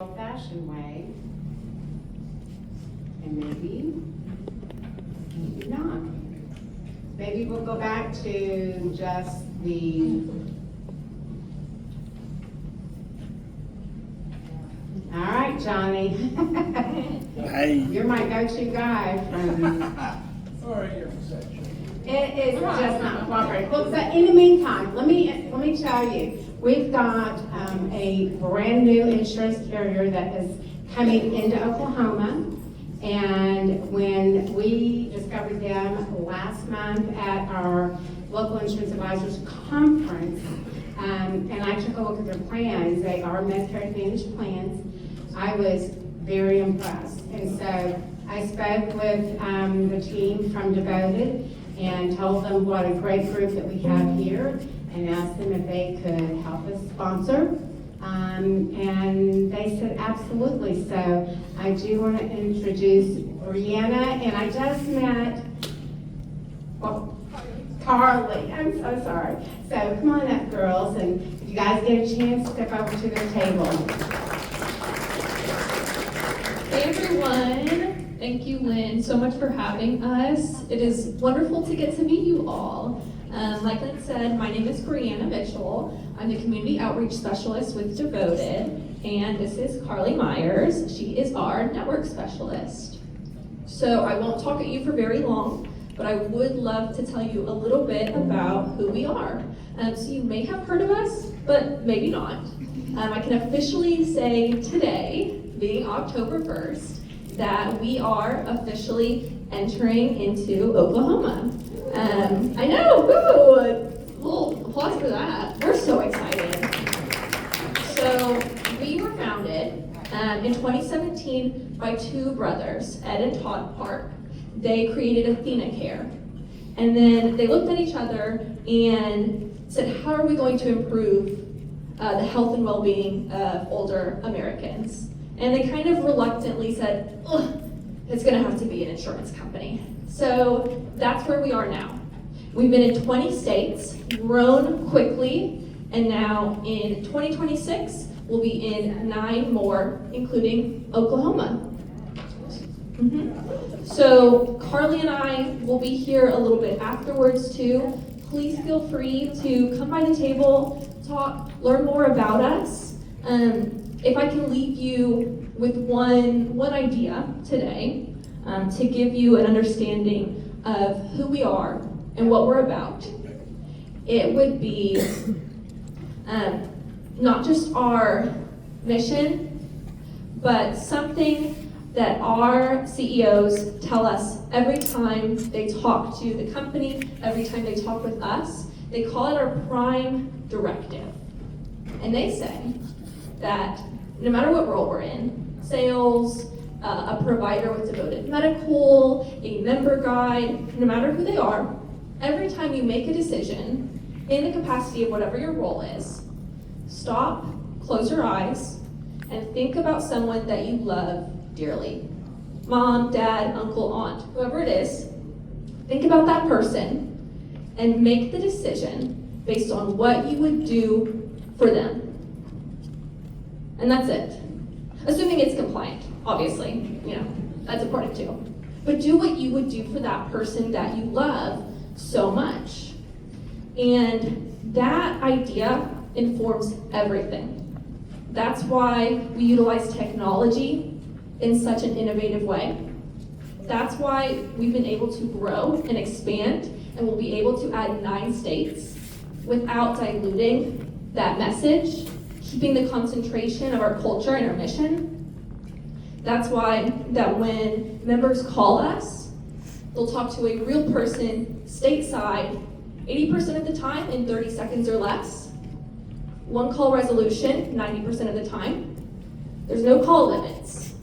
old-fashioned way, and maybe not. Maybe we'll go back to just the, all right, Johnny. Hey. You're my go-to guy from, Sorry, you're perception. it is just not cooperating. Well, so in the meantime, let me tell you, we've got a brand new insurance carrier that is coming into Oklahoma. And when we discovered them last month at our local insurance advisors conference, and I took a look at their plans, they are Medicare Advantage plans, I was very impressed. And so I spoke with the team from Devoted and told them what a great group that we have here and asked them if they could help us sponsor. And they said absolutely. So I do want to introduce Brianna, and I just met, well, Carly. I'm so sorry. So come on up, girls, and if you guys get a chance, step over to the table. Hey everyone, thank you Lynn so much for having us. It is wonderful to get to meet you all. Like Lynn said, my name is Brianna Mitchell. I'm the Community Outreach Specialist with Devoted, and this is Carly Myers. She is our Network Specialist. So I won't talk at you for very long, but I would love to tell you a little bit about who we are. So you may have heard of us, but maybe not. I can officially say today, being October 1st, that we are officially entering into Oklahoma. I know, woo! A little applause for that. We're so excited. So we were founded in 2017 by two brothers, Ed and Todd Park. They created AthenaCare. And then they looked at each other and said, how are we going to improve the health and well-being of older Americans? And they kind of reluctantly said, ugh, it's gonna have to be an insurance company. So that's where we are now. We've been in 20 states, grown quickly, and now in 2026, we'll be in 9 more, including Oklahoma. So Carly and I will be here a little bit afterwards too. Please feel free to come by the table, talk, learn more about us. If I can leave you with one idea today to give you an understanding of who we are and what we're about, it would be not just our mission, but something that our CEOs tell us every time they talk to the company, every time they talk with us. They call it our prime directive. And they say that no matter what role we're in, sales, a provider with Devoted Medical, a member guide, no matter who they are, every time you make a decision in the capacity of whatever your role is, stop, close your eyes, and think about someone that you love dearly. Mom, dad, uncle, aunt, whoever it is, think about that person and make the decision based on what you would do for them. And that's it. Assuming it's compliant, obviously, that's important too. But do what you would do for that person that you love so much. And that idea informs everything. That's why we utilize technology in such an innovative way. That's why we've been able to grow and expand, and we'll be able to add 9 states without diluting that message, keeping the concentration of our culture and our mission. That's why that when members call us, they'll talk to a real person stateside 80% of the time in 30 seconds or less. One call resolution 90% of the time. There's no call limits.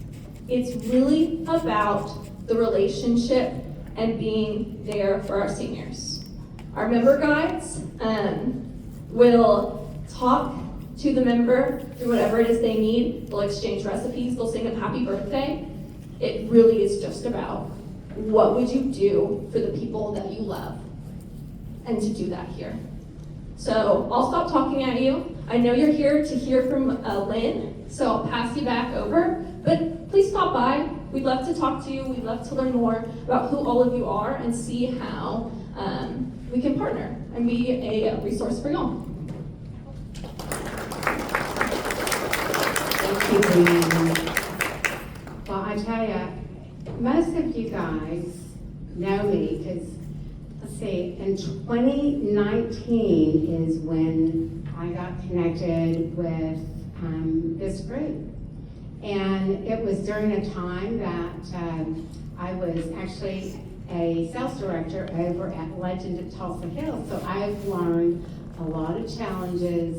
It's really about the relationship and being there for our seniors. Our member guides will talk to the member through whatever it is they need. They'll exchange recipes, they'll sing them happy birthday. It really is just about what would you do for the people that you love, and to do that here. So I'll stop talking at you. I know you're here to hear from Lynn So I'll pass you back over, but please stop by. We'd love to talk to you. We'd love to learn more about who all of you are and see how we can partner and be a resource for y'all. Thank you, Brianna. Well, I tell you, most of you guys know me because, let's see, in 2019 is when I got connected with this group. And it was during a time that I was actually a sales director over at Legend at Tulsa Hills. So I've learned a lot of challenges,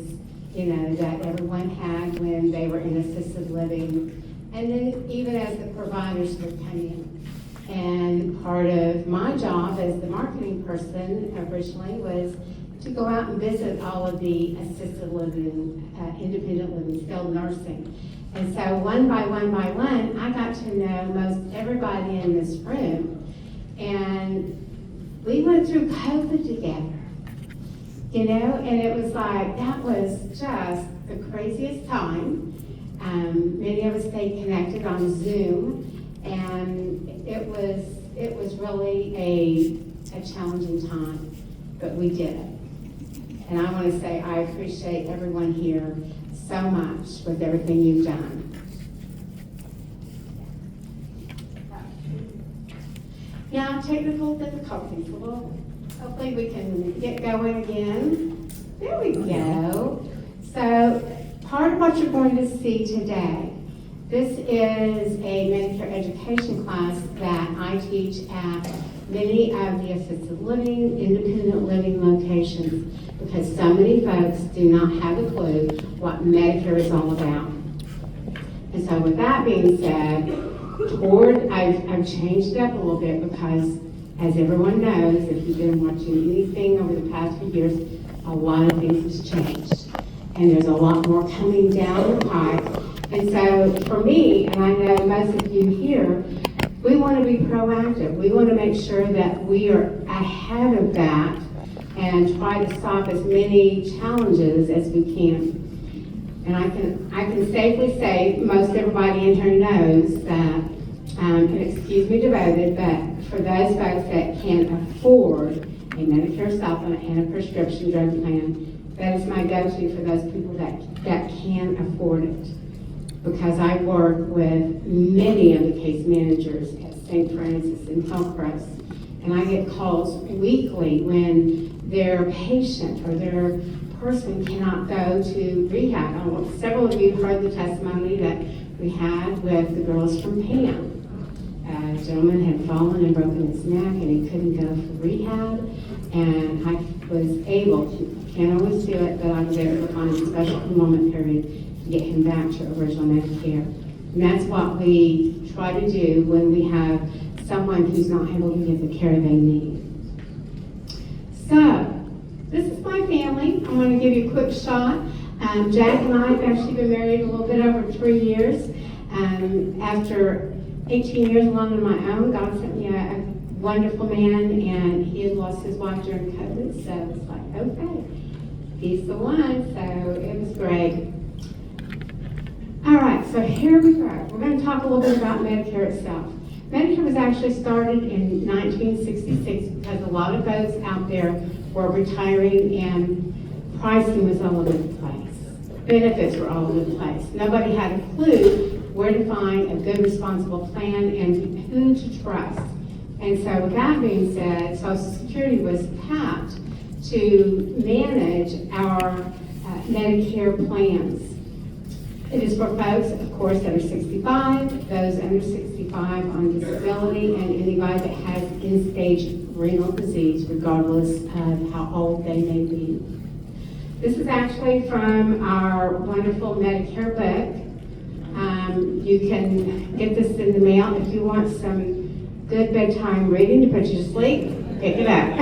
you know, that everyone had when they were in assisted living. And then even as the providers would come in. And part of my job as the marketing person originally was to go out and visit all of the assisted living, independent living, skilled nursing. And so one by one, I got to know most everybody in this room. And we went through COVID together, you know, and it was like, that was just the craziest time. Many of us stayed connected on Zoom, and it was really a challenging time, but we did it. And I want to say I appreciate everyone here so much with everything you've done. Now, technical difficulties. Well, hopefully we can get going again. There we go. So, part of what you're going to see today, this is a Medicare education class that I teach at many of the assisted living, independent living locations, because so many folks do not have a clue what Medicare is all about. And so with that being said, I've changed it up a little bit because, as everyone knows, if you've been watching anything over the past few years, a lot of things has changed. And there's a lot more coming down the pipe. And so for me, and I know most of you here, we want to be proactive. We want to make sure that we are ahead of that and try to stop as many challenges as we can. And I can safely say most everybody in here knows that, and excuse me devoted, but for those folks that can't afford a Medicare supplement and a prescription drug plan, that is my go-to for those people that can afford it. Because I work with many of the case managers at St. Francis and Hillcrest, and I get calls weekly when their patient or their person cannot go to rehab. Several of you heard the testimony that we had with the girls from PAM. A gentleman had fallen and broken his neck and he couldn't go for rehab, and I was able to, can't always do it, but I was able to find a special enrollment period to get him back to original Medicare. And that's what we try to do when we have someone who's not able to get the care they need. So, this is my family. I'm going to give you a quick shot. Jack and I have actually been married a little bit over 3 years. After 18 years alone on my own, God sent me a wonderful man, and he had lost his wife during COVID, so it's like, okay, he's the one, so it was great. All right, so here we go. We're going to talk a little bit about Medicare itself. Medicare was actually started in 1966 because a lot of folks out there were retiring and pricing was all over the place. Benefits were all over the place. Nobody had a clue where to find a good, responsible plan and who to trust. And so with that being said, Social Security was tapped to manage our Medicare plans. It is for folks, of course, that are 65, those under 65 on disability, and anybody that has end-stage renal disease, regardless of how old they may be. This is actually from our wonderful Medicare book. You can get this in the mail if you want some good bedtime reading to put you to sleep. Pick it up.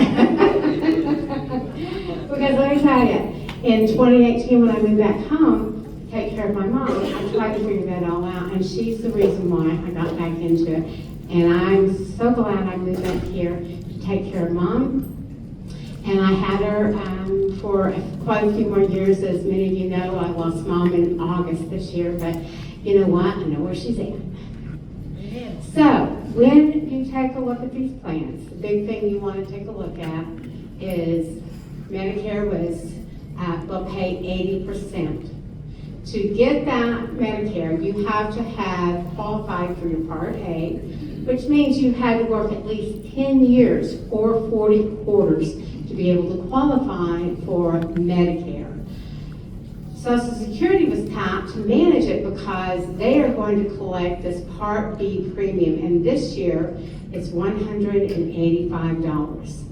Because let me tell you, in 2018 when I moved back home to take care of my mom, I tried to figure that all out, and she's the reason why I got back into it. And I'm so glad I moved back here to take care of Mom And I had her for quite a few more years. As many of you know, I lost Mom in August this year, but you know what? I know where she's at. So, when you take a look at these plans, the big thing you want to take a look at is Medicare will pay 80%. To get that Medicare, you have to have qualified for your Part A, which means you had to work at least 10 years or 40 quarters to be able to qualify for Medicare. Social Security was tapped to manage it because they are going to collect this Part B premium, and this year it's $185.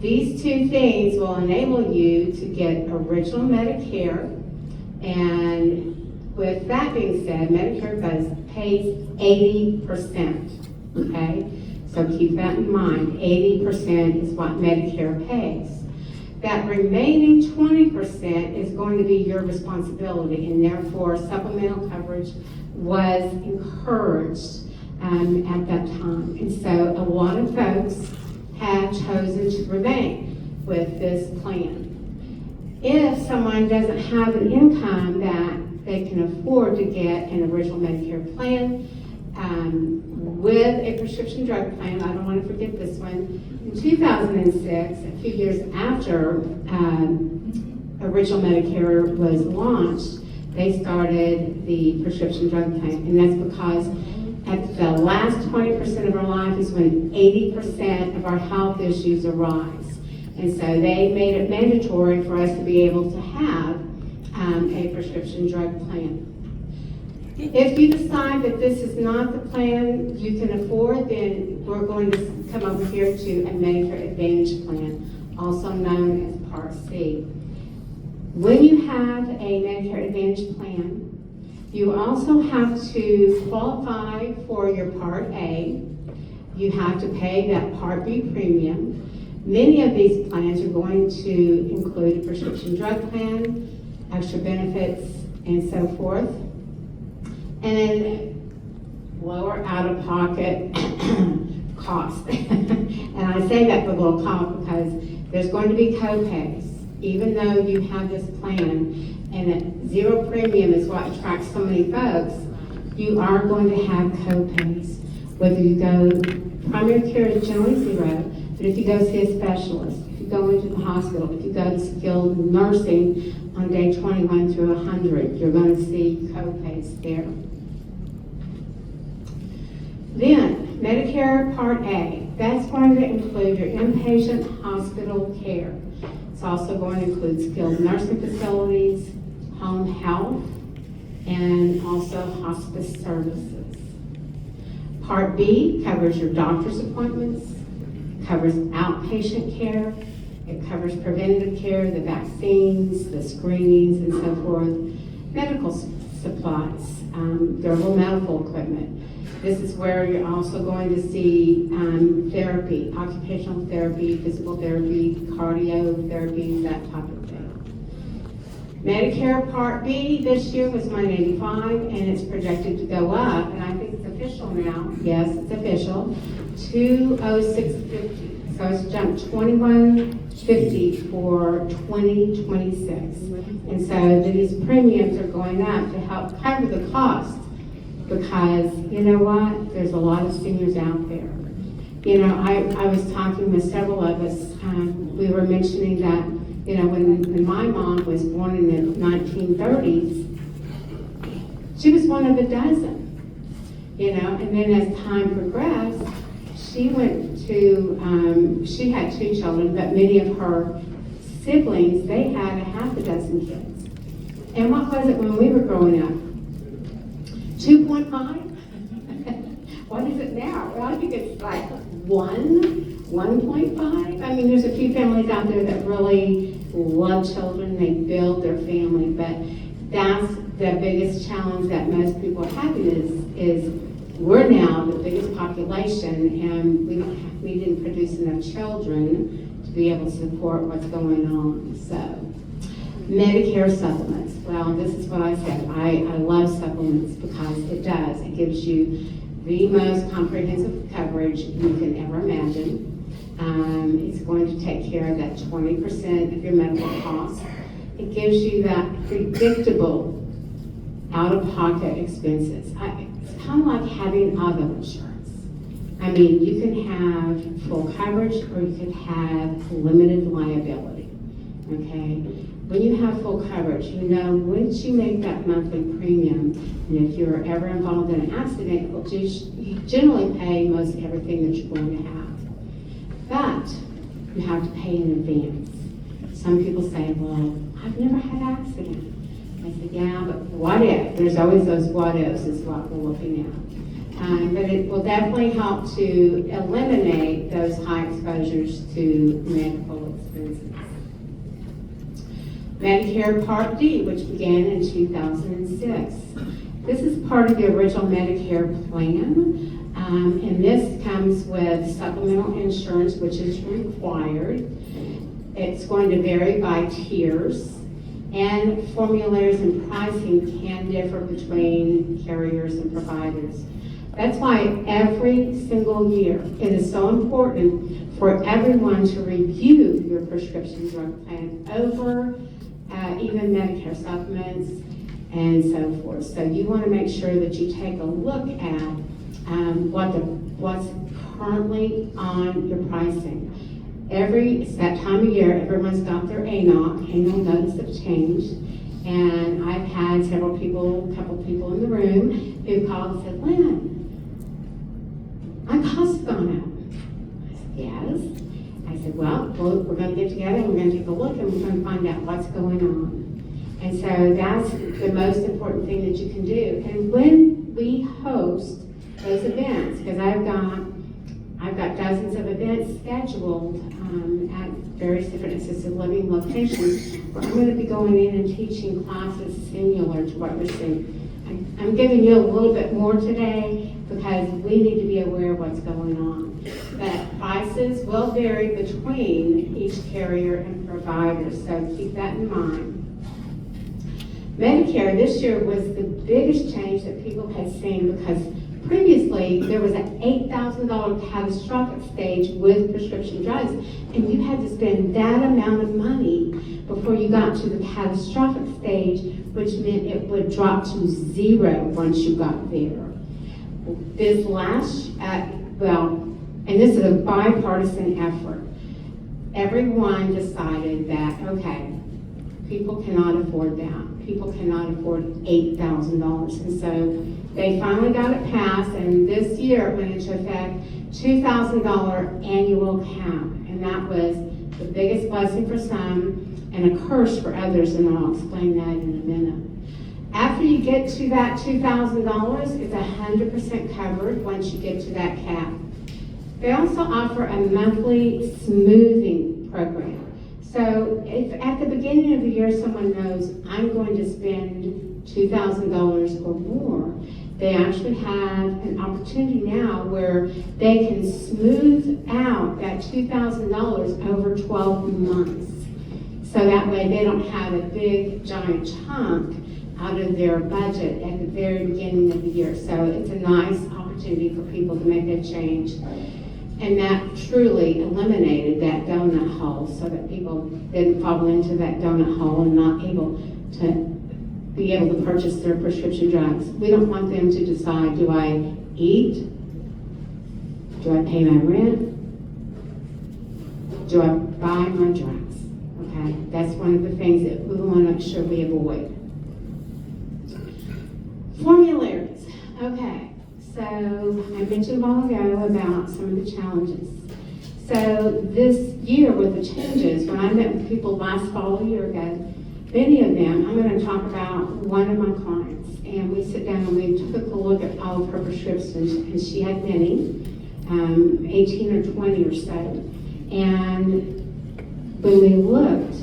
These two things will enable you to get original Medicare, and with that being said, Medicare pays 80%, okay? So keep that in mind, 80% is what Medicare pays. That remaining 20% is going to be your responsibility, and therefore supplemental coverage was encouraged at that time. And so a lot of folks have chosen to remain with this plan. If someone doesn't have an income that they can afford to get an original Medicare plan, with a prescription drug plan, I don't want to forget this one, in 2006, a few years after original Medicare was launched, they started the prescription drug plan, and that's because at the last 20% of our life is when 80% of our health issues arise. And so they made it mandatory for us to be able to have a prescription drug plan. If you decide that this is not the plan you can afford, then we're going to come over here to a Medicare Advantage plan, also known as Part C. When you have a Medicare Advantage plan, you also have to qualify for your Part A. You have to pay that Part B premium. Many of these plans are going to include a prescription drug plan, extra benefits, and so forth. And then lower out-of-pocket cost. And I say that with a little cough because there's going to be co-pays. Even though you have this plan and that zero premium is what attracts so many folks, you are going to have co-pays. Whether you go, primary care is generally zero, but if you go see a specialist, if you go into the hospital, if you go to skilled nursing on day 21 through 100, you're going to see co-pays there. Then, Medicare Part A, that's going to include your inpatient hospital care. It's also going to include skilled nursing facilities, home health, and also hospice services. Part B covers your doctor's appointments, covers outpatient care, it covers preventative care, the vaccines, the screenings, and so forth, medical supplies, durable medical equipment. This is where you're also going to see therapy, occupational therapy, physical therapy, cardio therapy, that type of thing. Medicare Part B this year was $185, and it's projected to go up, and I think it's official now, yes, it's official, $206.50. So it's jumped $21.50 for 2026. And so these premiums are going up to help cover the cost. Because, you know what, there's a lot of seniors out there. You know, I was talking with several of us, we were mentioning that, you know, when my mom was born in the 1930s, she was one of a dozen, you know, and then as time progressed, she went to, she had 2 children, but many of her siblings, they had a half a dozen kids. And what was it when we were growing up? 2.5? What is it now? Well, I think it's like 1.5. I mean, there's a few families out there that really love children, they build their family, but that's the biggest challenge that most people are having is we're now the biggest population and we didn't produce enough children to be able to support what's going on. So, Medicare supplements. Well, this is what I said. I love supplements because it gives you the most comprehensive coverage you can ever imagine. It's going to take care of that 20% of your medical costs. It gives you that predictable out-of-pocket expenses. It's kind of like having auto insurance. I mean, you can have full coverage or you can have limited liability, okay? When you have full coverage, you know once you make that monthly premium, and if you're ever involved in an accident, you generally pay most everything that you're going to have. But you have to pay in advance. Some people say, well, I've never had an accident. I said, yeah, but what if? There's always those what ifs is what we're looking at. But it will definitely help to eliminate those high exposures to medical expenses. Medicare Part D, which began in 2006. This is part of the original Medicare plan. And this comes with supplemental insurance, which is required. It's going to vary by tiers, and formularies and pricing can differ between carriers and providers. That's why every single year it is so important for everyone to review your prescription drug plan over even Medicare supplements and so forth. So you want to make sure that you take a look at what's currently on your pricing. It's that time of year, everyone's got their annual notice of change. And I've had a couple people in the room who called and said, Lynn, my costs have gone up. I said, yes. I said, well, we're going to get together and we're going to take a look and we're going to find out what's going on. And so that's the most important thing that you can do. And when we host those events, because I've got dozens of events scheduled at various different assisted living locations where I'm going to be going in and teaching classes similar to what we're seeing. I'm giving you a little bit more today because we need to be aware of what's going on. But prices will vary between each carrier and provider, so keep that in mind. Medicare this year was the biggest change that people had seen because previously there was an $8,000 catastrophic stage with prescription drugs, and you had to spend that amount of money before you got to the catastrophic stage, which meant it would drop to zero once you got there. This last, and this is a bipartisan effort, everyone decided that, okay, people cannot afford that. People cannot afford $8,000. And so they finally got it passed, and this year it went into effect, $2,000 annual cap. And that was the biggest blessing for some and a curse for others, and I'll explain that in a minute. After you get to that $2,000, it's 100% covered once you get to that cap. They also offer a monthly smoothing program. So if at the beginning of the year someone knows I'm going to spend $2,000 or more, they actually have an opportunity now where they can smooth out that $2,000 over 12 months. So that way they don't have a big giant chunk out of their budget at the very beginning of the year. So it's a nice opportunity for people to make that change. And that truly eliminated that donut hole so that people didn't fall into that donut hole and not able to be able to purchase their prescription drugs. We don't want them to decide, do I eat? Do I pay my rent? Do I buy my drugs? Okay, that's one of the things that we want to make sure we avoid. Formularies. Okay. So I mentioned a while ago about some of the challenges. So this year with the changes, when I met with people last fall, a year ago, many of them, I'm going to talk about one of my clients, and we sit down and we took a look at all of her prescriptions, and she had many, 18 or 20 or so. And when we looked,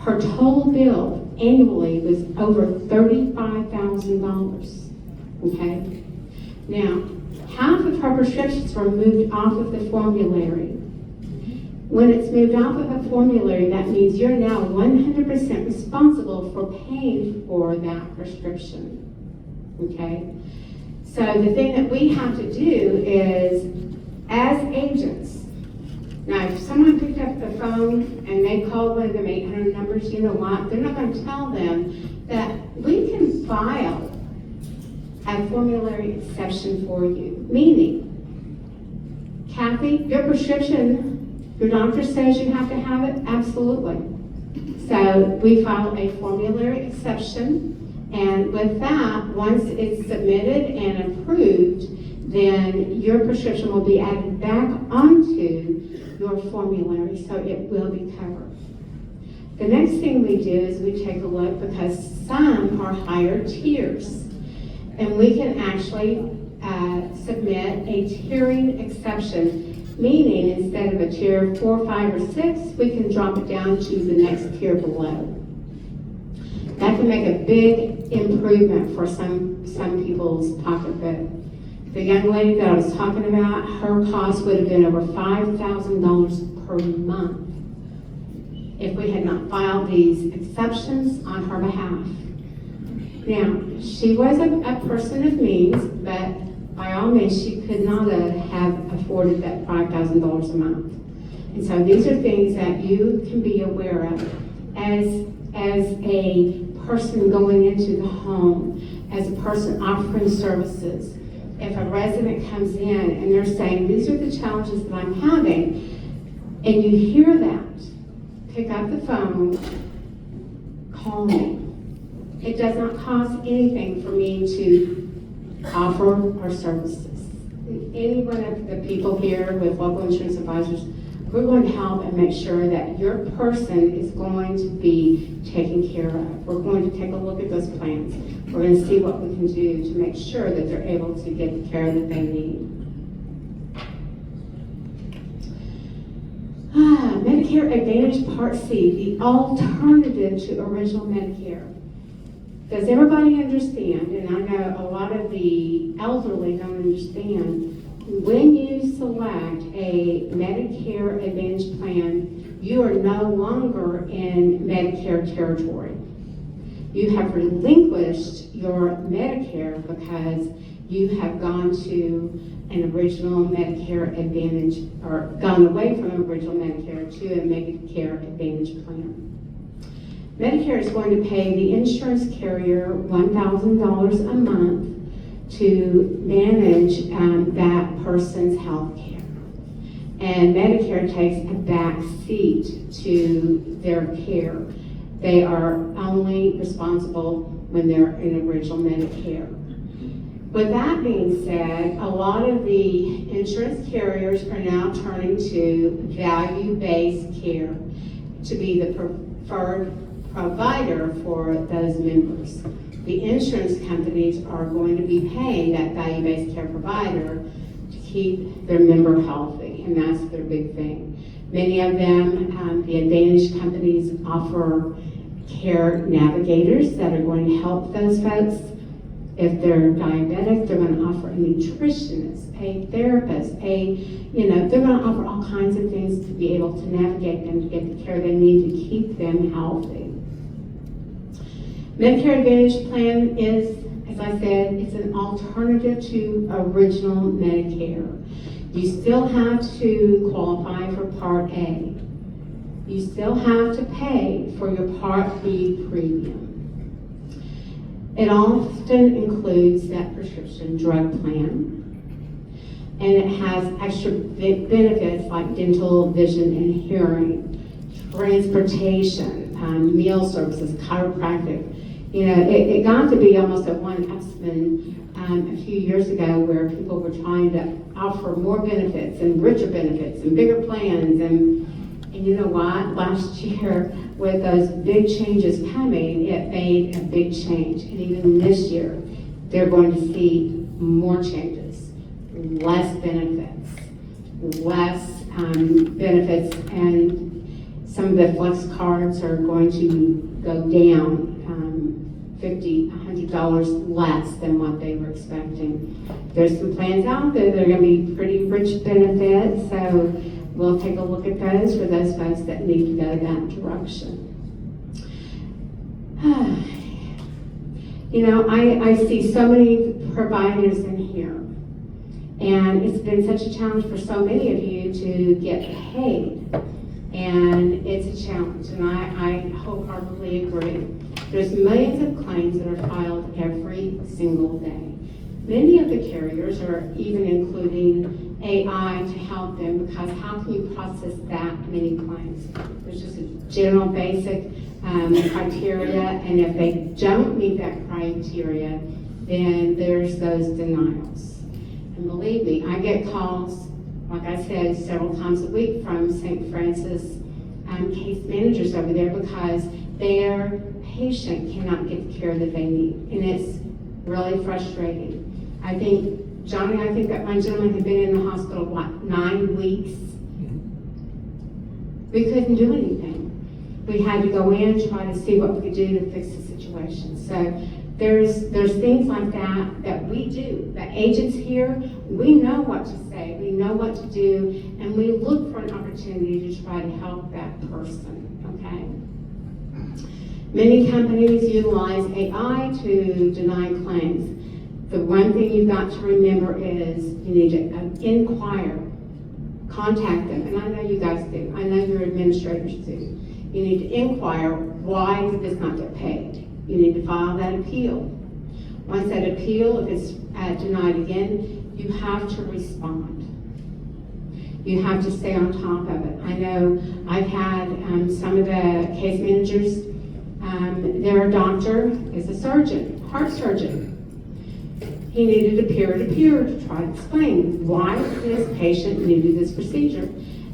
her total bill annually was over $35,000. Okay? Now, half of her prescriptions were moved off of the formulary. When it's moved off of a formulary, that means you're now 100% responsible for paying for that prescription. Okay? So the thing that we have to do is, as agents, now if someone picked up the phone and they called one of them 800 numbers, you know what? They're not going to tell them that we can file a formulary exception for you. Meaning, Kathy, your prescription, your doctor says you have to have it? Absolutely. So we file a formulary exception, and with that, once it's submitted and approved, then your prescription will be added back onto your formulary, so it will be covered. The next thing we do is we take a look, because some are higher tiers, and we can actually submit a tiering exception. Meaning, instead of a tier 4, 5, or 6, we can drop it down to the next tier below. That can make a big improvement for some people's pocketbook. The young lady that I was talking about, her cost would have been over $5,000 per month if we had not filed these exceptions on her behalf. Now, she was a person of means, but by all means, she could not have afforded that $5,000 a month. And so these are things that you can be aware of as a person going into the home, as a person offering services. If a resident comes in and they're saying, these are the challenges that I'm having, and you hear that, pick up the phone, call me. It does not cost anything for me to offer our services. Any one of the people here with local insurance advisors, we're going to help and make sure that your person is going to be taken care of. We're going to take a look at those plans. We're going to see what we can do to make sure that they're able to get the care that they need. Medicare Advantage Part C, the alternative to original Medicare. Does everybody understand, and I know a lot of the elderly don't understand, when you select a Medicare Advantage plan, you are no longer in Medicare territory. You have relinquished your Medicare because you have gone to an original Medicare Advantage, or gone away from original Medicare to a Medicare Advantage plan. Medicare is going to pay the insurance carrier $1,000 a month to manage that person's health care. And Medicare takes a back seat to their care. They are only responsible when they're in original Medicare. With that being said, a lot of the insurance carriers are now turning to value-based care to be the preferred provider for those members. The insurance companies are going to be paying that value-based care provider to keep their member healthy, and that's their big thing. Many of them, the Advantage companies offer care navigators that are going to help those folks. If they're diabetic, they're going to offer a nutritionist, a therapist, they're going to offer all kinds of things to be able to navigate them to get the care they need to keep them healthy. Medicare Advantage plan is, as I said, it's an alternative to original Medicare. You still have to qualify for Part A. You still have to pay for your Part B premium. It often includes that prescription drug plan, and it has extra benefits like dental, vision, and hearing, transportation, meal services, chiropractic. It got to be almost a one-upsman a few years ago where people were trying to offer more benefits and richer benefits and bigger plans. And you know what? Last year, with those big changes coming, it made a big change. And even this year, they're going to see more changes, less benefits, and some of the flex cards are going to go down $50, $100 less than what they were expecting. There's some plans out there that are going to be pretty rich benefits, so we'll take a look at those for those folks that need to go that direction. I see so many providers in here, And it's been such a challenge for so many of you to get paid. And it's a challenge, and I wholeheartedly agree. There's millions of claims that are filed every single day. Many of the carriers are even including AI to help them, because how can you process that many claims? There's just a general basic criteria, and if they don't meet that criteria, then there's those denials. And believe me, I get calls, like I said, several times a week from St. Francis case managers over there, because their patient cannot get the care that they need, and it's really frustrating. I think, Johnny, that one gentleman had been in the hospital, 9 weeks? We couldn't do anything. We had to go in, try to see what we could do to fix the situation. So there's things like that we do. The agents here, we know what to say, we know what to do, and we look for an opportunity to try to help that person, okay? Many companies utilize AI to deny claims. The one thing you've got to remember is you need to inquire, contact them, and I know you guys do, I know your administrators do. You need to inquire, why did this not get paid? You need to file that appeal. Once that appeal, if it's denied again, you have to respond. You have to stay on top of it. I know I've had some of the case managers, their doctor is a surgeon, heart surgeon. He needed a peer-to-peer to try to explain why this patient needed this procedure.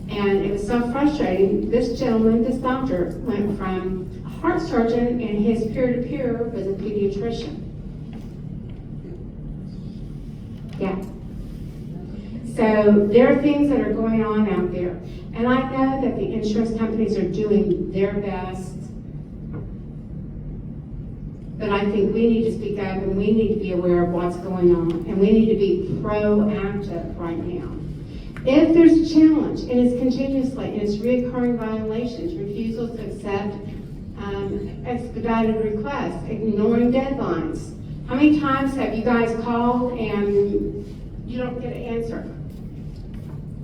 And it was so frustrating. This gentleman, this doctor, went from a heart surgeon, and his peer-to-peer was a pediatrician. Yeah. So there are things that are going on out there. And I know that the insurance companies are doing their best. But I think we need to speak up, and we need to be aware of what's going on, and we need to be proactive right now. If there's a challenge, and it's continuously, and it's reoccurring violations, refusals to accept expedited requests, ignoring deadlines. How many times have you guys called and you don't get an answer?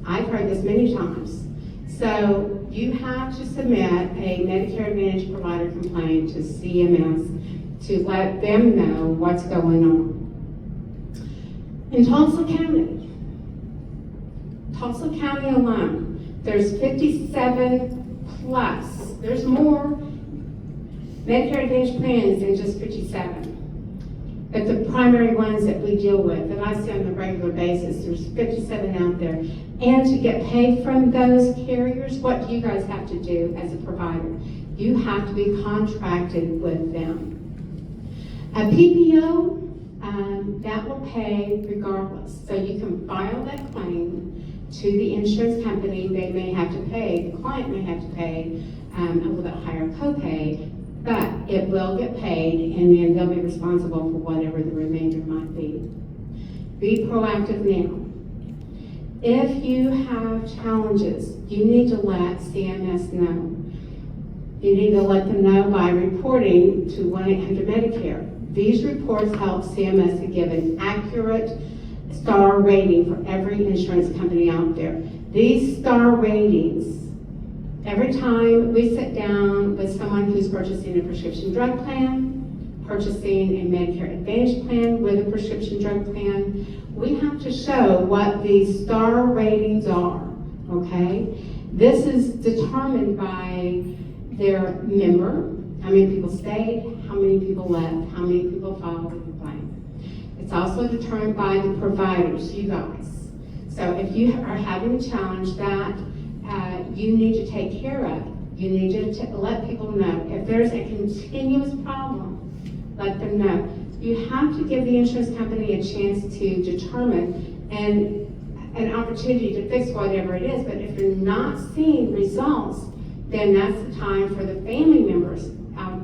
I've heard this many times. So you have to submit a Medicare Advantage provider complaint to CMS to let them know what's going on. In Tulsa County alone, there's 57 plus, there's more Medicare Advantage plans than just 57. But the primary ones that we deal with, that I see on a regular basis, there's 57 out there. And to get paid from those carriers, what do you guys have to do as a provider? You have to be contracted with them. A PPO, that will pay regardless. So you can file that claim to the insurance company. They may have to pay, the client may have to pay a little bit higher copay, but it will get paid, and then they'll be responsible for whatever the remainder might be. Be proactive now. If you have challenges, you need to let CMS know. You need to let them know by reporting to 1-800-MEDICARE. These reports help CMS to give an accurate star rating for every insurance company out there. These star ratings, every time we sit down with someone who's purchasing a prescription drug plan, purchasing a Medicare Advantage plan with a prescription drug plan, we have to show what these star ratings are, okay? This is determined by their member, how many people stayed, how many people left, how many people filed a complaint. It's also determined by the providers, you guys. So if you are having a challenge that you need to take care of, you need to let people know. If there's a continuous problem, let them know. You have to give the insurance company a chance to determine and an opportunity to fix whatever it is. But if you're not seeing results, then that's the time for the family members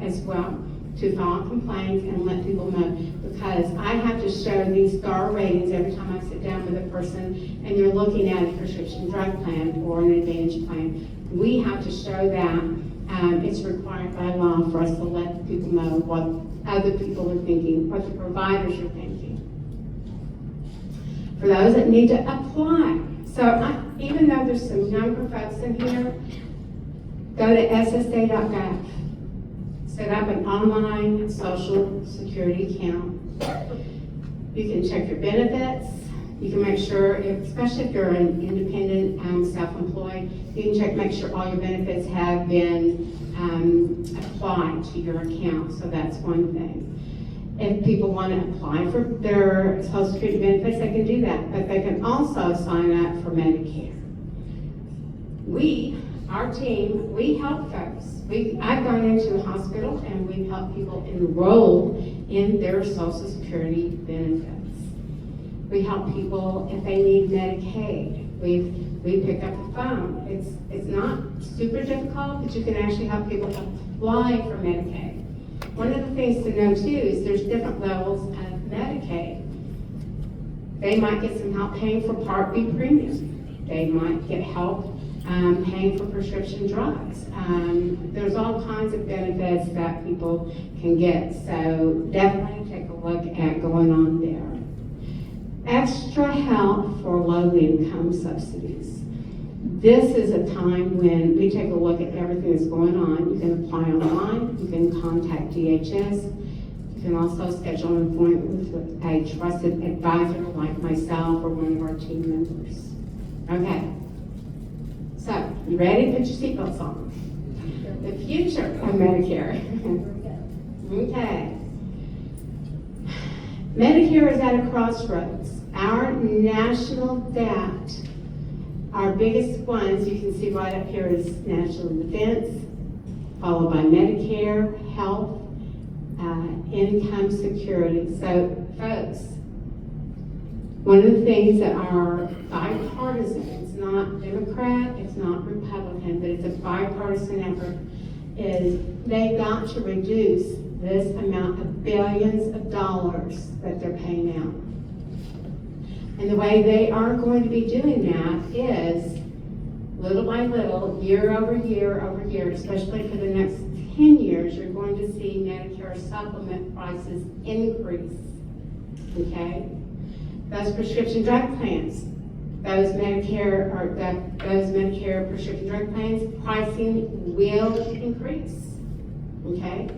as well to file complaints and let people know. Because I have to show these star ratings every time I sit down with a person and you're looking at a prescription drug plan or an Advantage plan. We have to show that it's required by law for us to let people know what other people are thinking, what the providers are thinking. for those that need to apply. So even though there's some younger folks in here, go to ssa.gov. Set up an online social security account. You can check your benefits. You can make sure, especially if you're an independent, self-employed, you can check, make sure all your benefits have been applied to your account. So that's one thing. If people want to apply for their Social Security benefits, they can do that, but they can also sign up for Medicare. Our team, we help folks. I've gone into a hospital and we've helped people enroll in their Social Security benefits. We help people if they need Medicaid. We pick up the phone. It's not super difficult, but you can actually help people apply for Medicaid. One of the things to know too is there's different levels of Medicaid. They might get some help paying for Part B premium. They might get help paying for prescription drugs. There's all kinds of benefits that people can get, so definitely take a look at going on there. Extra help for low-income subsidies. This is a time when we take a look at everything that's going on. You can apply online, you can contact DHS, you can also schedule an appointment with a trusted advisor like myself or one of our team members. Okay, so you ready? Put your seatbelts on. The future of Medicare. Okay. Medicare is at a crossroads. Our national debt, our biggest ones, you can see right up here, is national defense, followed by Medicare, health, income security. So, folks, one of the things that are bipartisan, it's not Democrat, it's not Republican, but it's a bipartisan effort, is they've got to reduce this amount of billions of dollars that they're paying out. And the way they are going to be doing that is little by little, year over year over year, especially for the next 10 years, you're going to see Medicare supplement prices increase, okay? Those prescription drug plans, those Medicare prescription drug plans, pricing will increase, okay?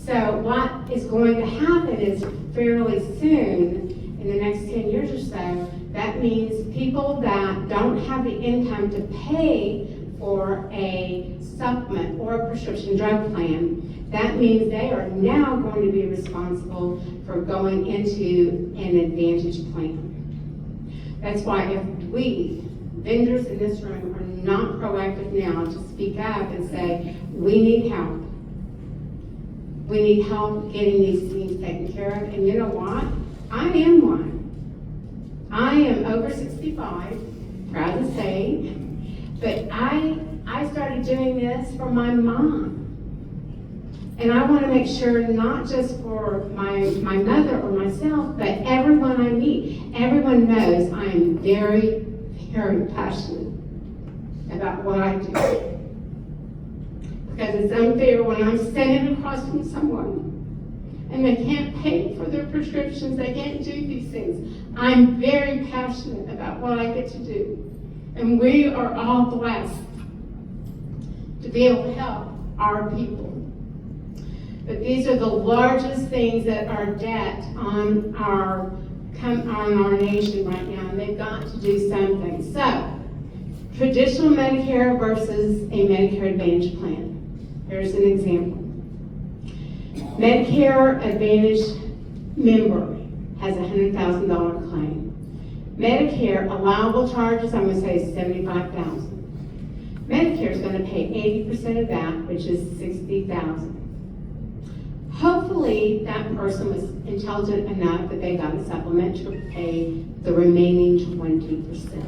So what is going to happen is fairly soon, in the next 10 years or so, that means people that don't have the income to pay for a supplement or a prescription drug plan, that means they are now going to be responsible for going into an Advantage plan. That's why if we, vendors in this room, are not proactive now to speak up and say, we need help. We need help getting these things taken care of. And you know what? I am one. I am over 65, proud to say, but I started doing this for my mom. And I want to make sure not just for my mother or myself, but everyone I meet. Everyone knows I am very, very passionate about what I do. Because it's unfair when I'm standing across from someone and they can't pay for their prescriptions, they can't do these things. I'm very passionate about what I get to do. And we are all blessed to be able to help our people. But these are the largest things that are debt on our nation right now, and they've got to do something. So, traditional Medicare versus a Medicare Advantage plan. Here's an example. Medicare Advantage member has a $100,000 claim. Medicare allowable charges, I'm going to say, is $75,000. Medicare is going to pay 80% of that, which is $60,000. Hopefully, that person was intelligent enough that they got a supplement to pay the remaining 20%.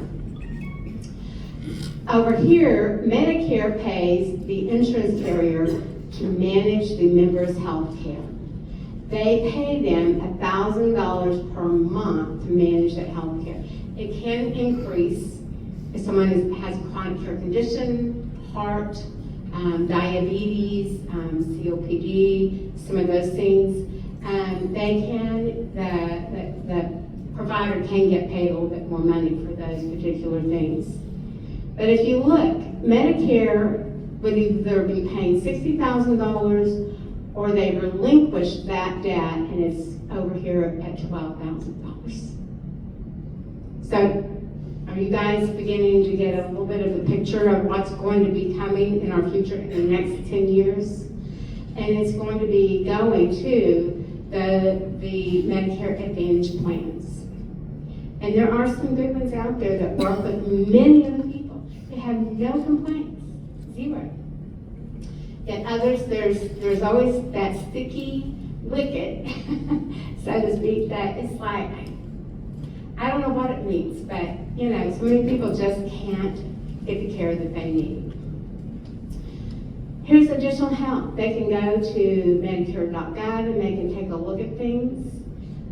Over here, Medicare pays the insurance carrier to manage the member's health care. They pay them $1,000 per month to manage that health care. It can increase if someone has a chronic care condition, heart, diabetes, COPD, some of those things. The provider can get paid a little bit more money for those particular things. But if you look, Medicare would either be paying $60,000 or they relinquish that debt and it's over here at $12,000. So are you guys beginning to get a little bit of a picture of what's going to be coming in our future in the next 10 years? And it's going to be going to the Medicare Advantage plans. And there are some good ones out there that work with many other people. They have no complaints, zero. Yet others, there's always that sticky wicket, so to speak, that it's like, I don't know what it means, but you know, so many people just can't get the care that they need. Here's additional help. They can go to Medicare.gov and they can take a look at things.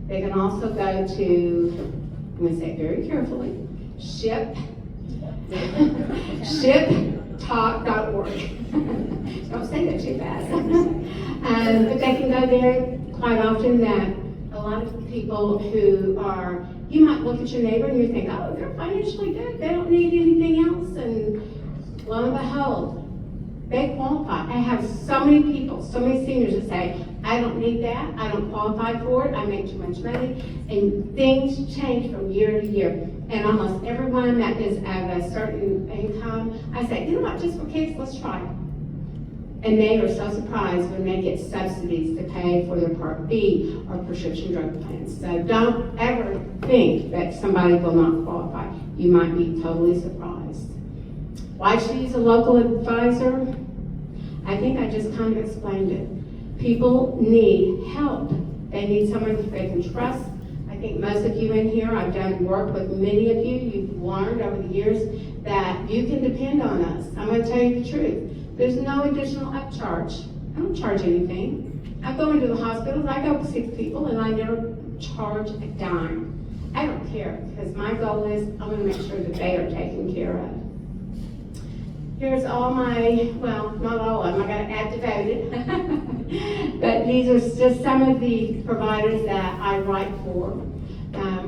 They can also go to, I'm going to say it very carefully, shiptalk.org. Don't say that too fast. But they can go there quite often. That a lot of people who are, you might look at your neighbor and you think, oh, they're financially good, they don't need anything else, and lo and behold, they qualify. I have so many people, so many seniors that say, I don't need that, I don't qualify for it, I make too much money, and things change from year to year. And almost everyone that is at a certain income, I say, you know what, just for kids, let's try it. And they are so surprised when they get subsidies to pay for their Part B or prescription drug plans. So don't ever think that somebody will not qualify. You might be totally surprised. Why choose a local advisor? I think I just kind of explained it. People need help. They need someone who they can trust. I think most of you in here, I've done work with many of you. You've learned over the years that you can depend on us. I'm going to tell you the truth. There's no additional upcharge. I don't charge anything. I go into the hospitals, I go see people, and I never charge a dime. I don't care, because my goal is I'm going to make sure that they are taken care of. Here's all my, well, not all of them, I got to add devoted. But these are just some of the providers that I write for.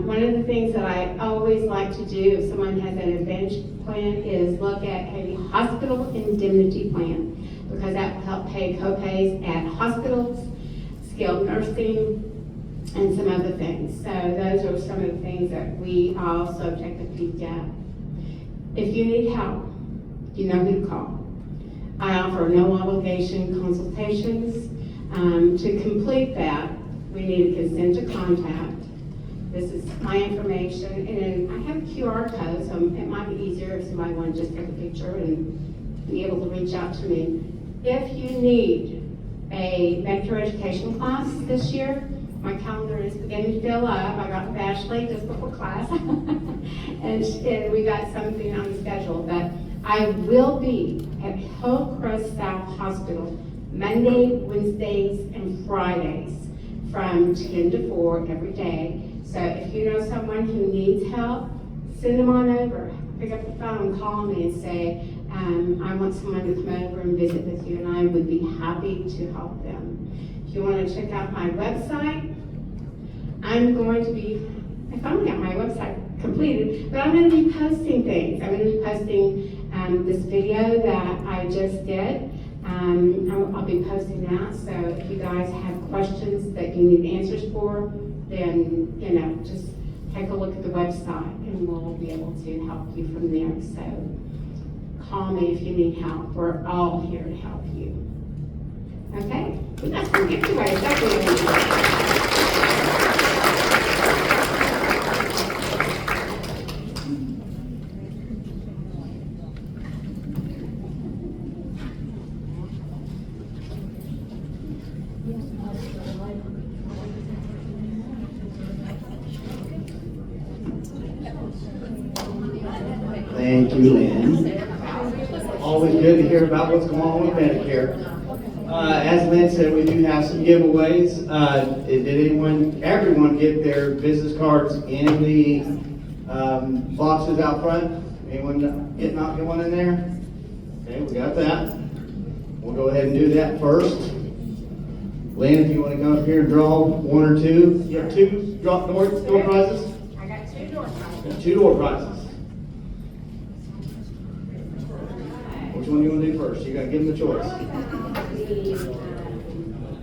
One of the things that I always like to do if someone has an advantage plan is look at a hospital indemnity plan, because that will help pay co-pays at hospitals, skilled nursing, and some other things. So those are some of the things that we also take a peek at. If you need help, you know who to call. I offer no obligation consultations. To complete that, we need a consent to contact. This is my information, and then I have a QR code, so it might be easier if somebody wants to just take a picture and be able to reach out to me. If you need a Medicare education class this year, my calendar is beginning to fill up. I got Ashley just before class, and we got something on the schedule. But I will be at Hillcrest South Hospital Monday, Wednesdays, and Fridays from 10 to 4 every day. So if you know someone who needs help, send them on over. Pick up the phone, call me and say, I want someone to come over and visit with you, and I would be happy to help them. If you want to check out my website, I'm going to be, I finally got my website completed, but I'm going to be posting things. I'm going to be posting this video that I just did. I'll be posting that, so if you guys have questions that you need answers for, then, you know, just take a look at the website and we'll be able to help you from there. So call me if you need help. We're all here to help you. Okay? We got some giveaways. Thank you, Lynn. Always good to hear about what's going on with Medicare. As Lynn said, we do have some giveaways. Did everyone get their business cards in the boxes out front? Anyone not get one in there? Okay, we got that. We'll go ahead and do that first. Lynn, if you want to come up here and draw one or two. You have two door prizes? Two-door prizes. Which one do you want to do first? You got to give them a choice.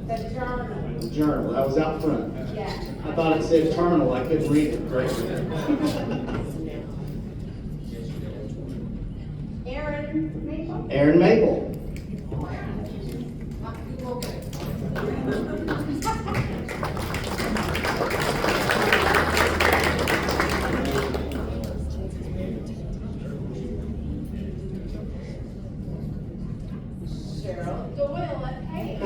The journal. The journal, that was out front. Yeah. I thought it said terminal, I couldn't read it. Great. Aaron Maple. Aaron Maple. Cheryl Doyle at Hayes.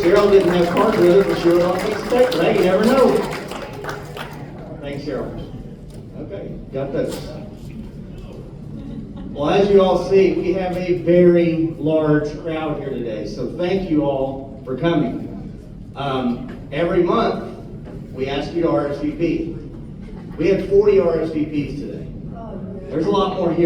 Cheryl didn't have cards with her, but she wrote on a piece of paper. Hey, you never know. Thanks, Cheryl. Okay, got those. Well, as you all see, we have a very large crowd here today, so thank you all for coming. Every month, we ask you to RSVP. We had 40 RSVPs today. There's a lot more here.